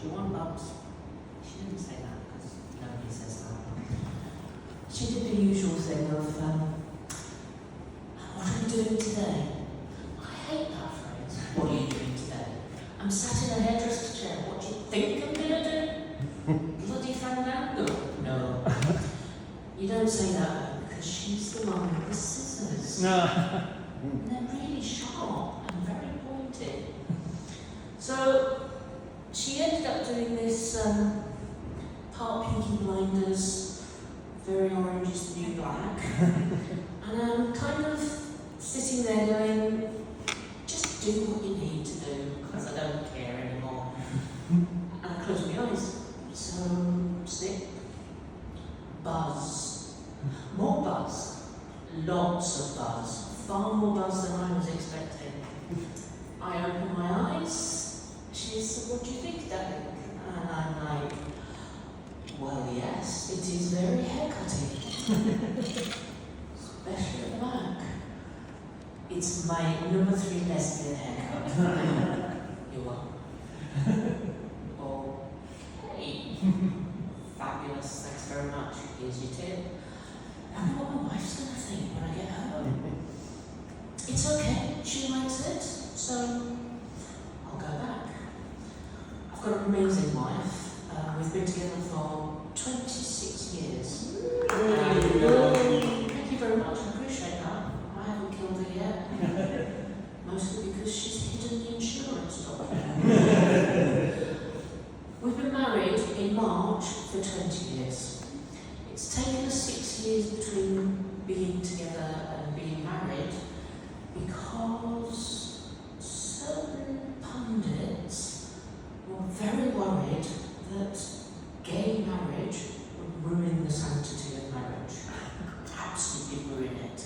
do you want, Bubs? She didn't say that because nobody says that. She did the usual thing of, what are we doing today? I hate that phrase. What are you doing today? I'm sat in a hairdresser chair. What do you think I'm going to do? Bloody fandango? No. You don't say that because she's the one with the scissors. And they're really sharp and very pointed. So she ended up doing this part Peaky Blinders, very orange is the new black. And I'm kind of sitting there going, just do what you need to do, because I don't care anymore. And I close my eyes. So, snip, buzz, more buzz, lots of buzz, far more buzz than I was expecting. I open my eyes, she said, what do you think, darling? And I'm like, well, yes, it is very haircutting. Especially at the back. It's my number 3 lesbian haircut. You are. Okay. Fabulous, thanks very much. Here's your tip. I wonder what my wife's going to think when I get home. It's okay, she likes it, so I'll go back. I've got an amazing wife. We've been together for 26 years. Thank you very much, I appreciate that. I haven't killed her yet. Mostly because she's hidden the insurance document. We've been married in March for 20 years. It's taken us 6 years between being together and being married because certain pundits were very worried that gay marriage would ruin the sanctity of marriage. Absolutely ruin it.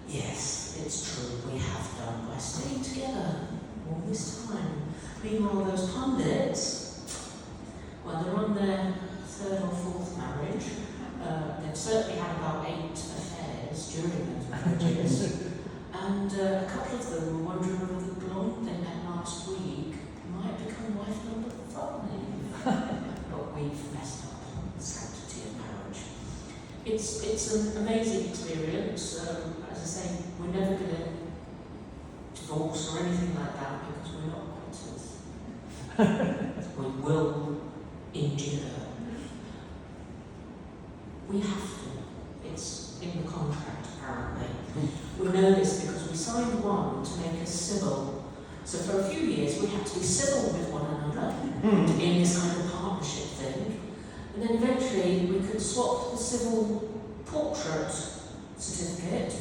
Yes, it's true, we have done by staying together all this time. Meanwhile, those pundits, well, they're on their 3rd or 4th marriage. They've certainly had about 8 affairs during those marriages. And a couple of them were wondering whether the blonde they met last week might become wife number 5. But we've messed up the sanctity of marriage. It's an amazing experience. As I say, we're never going to divorce or anything like that because we're not quitters. We will endure. We have to. It's in the contract, apparently. We know this because we signed one to make us civil. So for a few years we had to be civil with one another in this kind of partnership thing. And then eventually we could swap the civil portrait certificate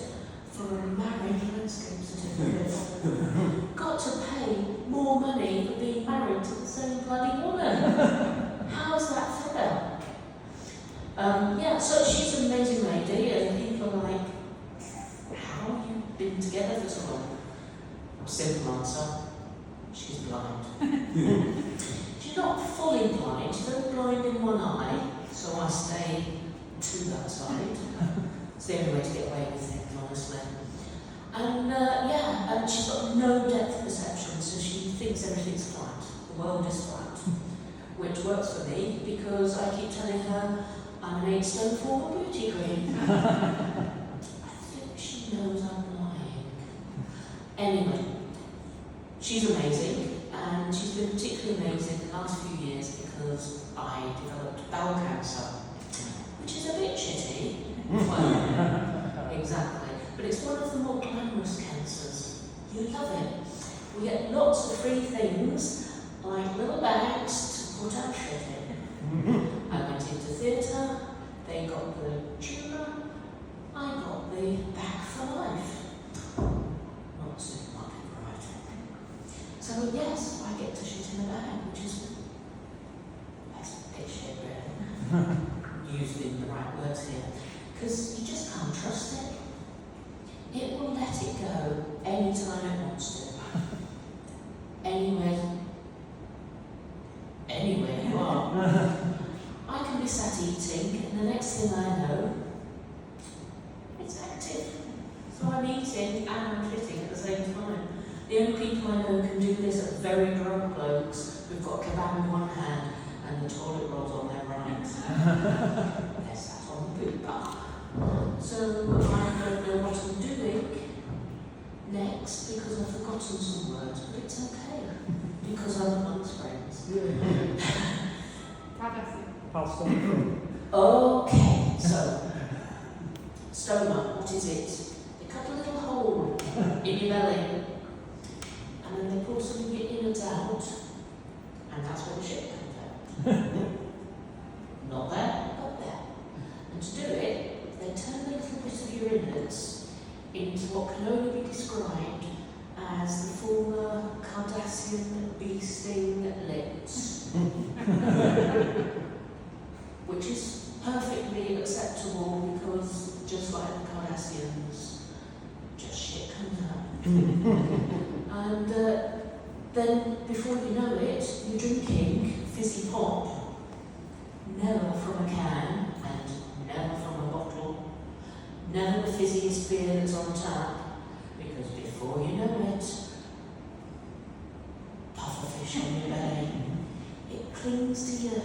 for a marriage landscape certificate. Got to pay more money for being married to the same bloody woman. How's that fair? So she's an amazing lady, and people are like, how have you been together for so long? Simple answer, she's blind. She's not fully blind, she's only blind in one eye, so I stay to that side. It's the only way to get away with things, honestly. And and she's got no depth perception, so she thinks everything's flat. The world is flat. Which works for me, because I keep telling her I'm an 8-stone 4 beauty queen. I think she knows I'm lying. Anyway, she's amazing, and she's been particularly amazing the last few years because I developed bowel cancer, which is a bit shitty. Well, exactly. But it's one of the more glamorous cancers. You love it. We get lots of free things, like little bags to put our shit in. I went into theatre, they got the tumour, I got the bag for life. Not supermarket variety. So yes, I get to shit in a bag, which is that's a bit shit really. Using the right words here. Because you just can't trust it. It will let it go anytime it wants to. Anywhere you are. I can be sat eating, and the next thing I know, it's active. So I'm eating and I'm shitting at the same time. The only people I know can do this are very drunk blokes We've got a kebab in one hand and the toilet rolls on their right. Yes, that's on the boot bar. So I don't know what I'm doing next because I've forgotten some words, but it's okay because I'm amongst friends. Okay, so stoma, what is it? They cut a little hole in your belly and then they pull some of your innards out and that's where the shit comes out. Not there, not there. And to do it, they turn a little bit of your innards into what can only be described as the former Cardassian bee-sting lips. Which is perfectly acceptable because just like the Cardassians, just shit comes out. And then before you know it, you're drinking fizzy pop, never from a can and never from a bottle, never the fizziest beer that's on tap, because before you know it, pufferfish on your belly, it clings to you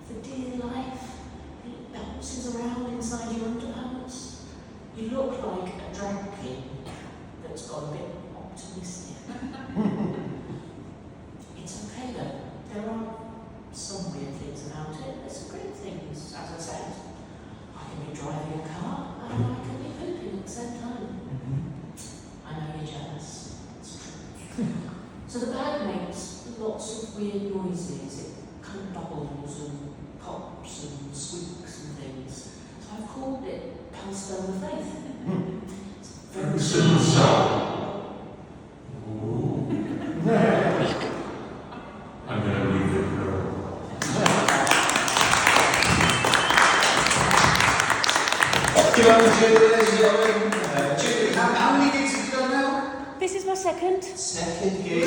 for dear life. It bounces around inside your underpants. You look like a drag king that's got a bit optimistic. It's okay though. There are some weird things about it. There's some great things, as I said. I can be driving a car and I can be pooping at the same time. I know you're jealous. It's true. So the bag makes lots of weird noises. It kind of bubbles and pops and squeaks and things. So I've called it Palstone of Faith. It's very simple. I'm going to leave it there. Thank you very much, Julie, ladies and gentlemen. Julie, how many gigs have you done now? This is my second. Second gig.